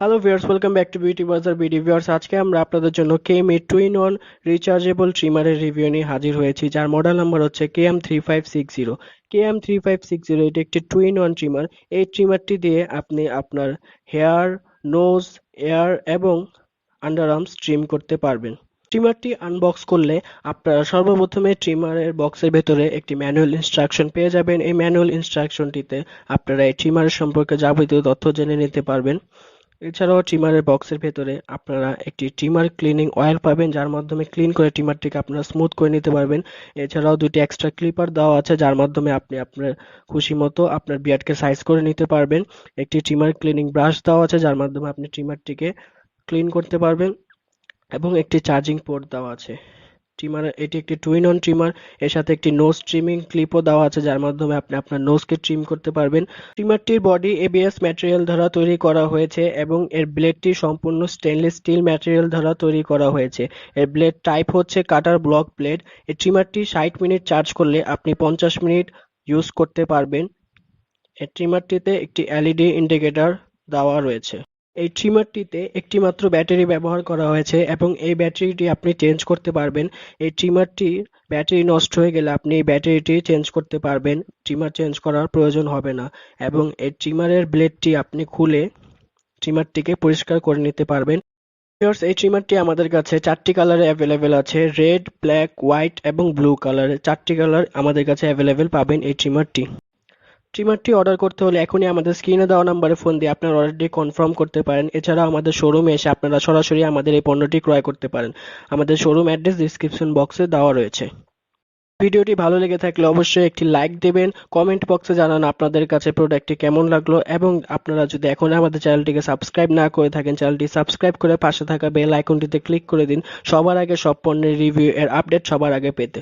Hello viewers, welcome back to beauty বাজার BD viewers. আজকে আমরা আপনাদের জন্য কেএমই টুইন অন রিচার্জেবল ট্রিমারের রিভিউ নিয়ে হাজির হয়েছি, যার মডেল নাম্বার হচ্ছে KM3560। KM3560 এটি একটি টুইন অন ট্রিমার। এই ট্রিমারটি দিয়ে আপনি আপনার হেয়ার, নোজ, এয়ার এবং আন্ডার আর্মস ট্রিম করতে পারবেন। ট্রিমারটি আনবক্স করলে আপনারা সর্বপ্রথমে ট্রিমারের বক্সের ভেতরে একটি ম্যানুয়াল ইনস্ট্রাকশন পেয়ে যাবেন। এই ম্যানুয়াল ইনস্ট্রাকশনটিতে আপনারা এই ট্রিমারের সম্পর্কে যাবতীয় তথ্য জেনে নিতে পারবেন। এছাড়াও ট্রিমারের বক্সের ভেতরে আপনারা একটি ট্রিমার ক্লিনিং অয়েল পাবেন, যার মাধ্যমে ক্লিন করে ট্রিমারটিকে আপনারা স্মুথ করে নিতে পারবেন। এছাড়াও দুটি এক্সট্রা ক্লিপার দেওয়া আছে, যার মাধ্যমে আপনি আপনার খুশি মতো আপনার বিয়ার্ডকে সাইজ করে নিতে পারবেন। একটি ট্রিমার ক্লিনিং ব্রাশ দেওয়া আছে, যার মাধ্যমে আপনি ট্রিমারটিকে ক্লিন করতে পারবেন, এবং একটি চার্জিং পোর্ট দেওয়া আছে। এটি একটি টুইন অন ট্রিমার। এর সাথে একটি নোজ ট্রিমিং ক্লিপও দেওয়া আছে, যার মাধ্যমে আপনি আপনার নোজকে ট্রিম করতে পারবেন। ট্রিমারটির বডি এবিএস ম্যাটেরিয়াল দ্বারা তৈরি করা হয়েছে এবং এর ব্লেডটি সম্পূর্ণ স্টেনলেস স্টিল ম্যাটেরিয়াল দ্বারা তৈরি করা হয়েছে। এর ব্লেড টাইপ হচ্ছে কাটার ব্লক ব্লেড। এই ট্রিমারটি 60 মিনিট চার্জ করলে আপনি 50 মিনিট ইউজ করতে পারবেন। এই ট্রিমারটিতে একটি এলইডি ইন্ডিকেটর দেওয়া রয়েছে। এই ট্রিমারটিতে একটি মাত্র ব্যাটারি ব্যবহার করা হয়েছে এবং এই ব্যাটারিটি আপনি চেঞ্জ করতে পারবেন। এই ট্রিমারটির ব্যাটারি নষ্ট হয়ে গেলে আপনি এই ব্যাটারিটি চেঞ্জ করতে পারবেন। ট্রিমার চেঞ্জ করার প্রয়োজন হবে না, এবং এই ট্রিমারের ব্লেডটি আপনি খুলে ট্রিমারটিকে পরিষ্কার করে নিতে পারবেন। ভিউয়ার্স, এই ট্রিমারটি আমাদের কাছে 4টি কালারে অ্যাভেলেবেল আছে। রেড, ব্ল্যাক, হোয়াইট এবং ব্লু কালারের 4টি কালার আমাদের কাছে অ্যাভেলেবেল পাবেন এই ট্রিমারটি। ট্রিমারটি অর্ডার করতে হলে এখনই আমাদের স্ক্রিনে দেওয়া নাম্বারে ফোন দিয়ে আপনার অর্ডারটি কনফার্ম করতে পারেন। এছাড়াও আমাদের শোরুমে এসে আপনারা সরাসরি আমাদের এই পণ্যটি ক্রয় করতে পারেন। আমাদের শোরুম অ্যাড্রেস ডিসক্রিপশন বক্সে দেওয়া রয়েছে। ভিডিওটি ভালো লেগে থাকলে অবশ্যই একটি লাইক দেবেন। কমেন্ট বক্সে জানান আপনাদের কাছে প্রোডাক্টটি কেমন লাগলো, এবং আপনারা যদি এখন আমাদের চ্যানেলটিকে সাবস্ক্রাইব না করে থাকেন, চ্যানেলটি সাবস্ক্রাইব করে পাশে থাকা বেল আইকনটিতে ক্লিক করে দিন, সবার আগে সব পণ্যের রিভিউ এর আপডেট সবার আগে পেতে।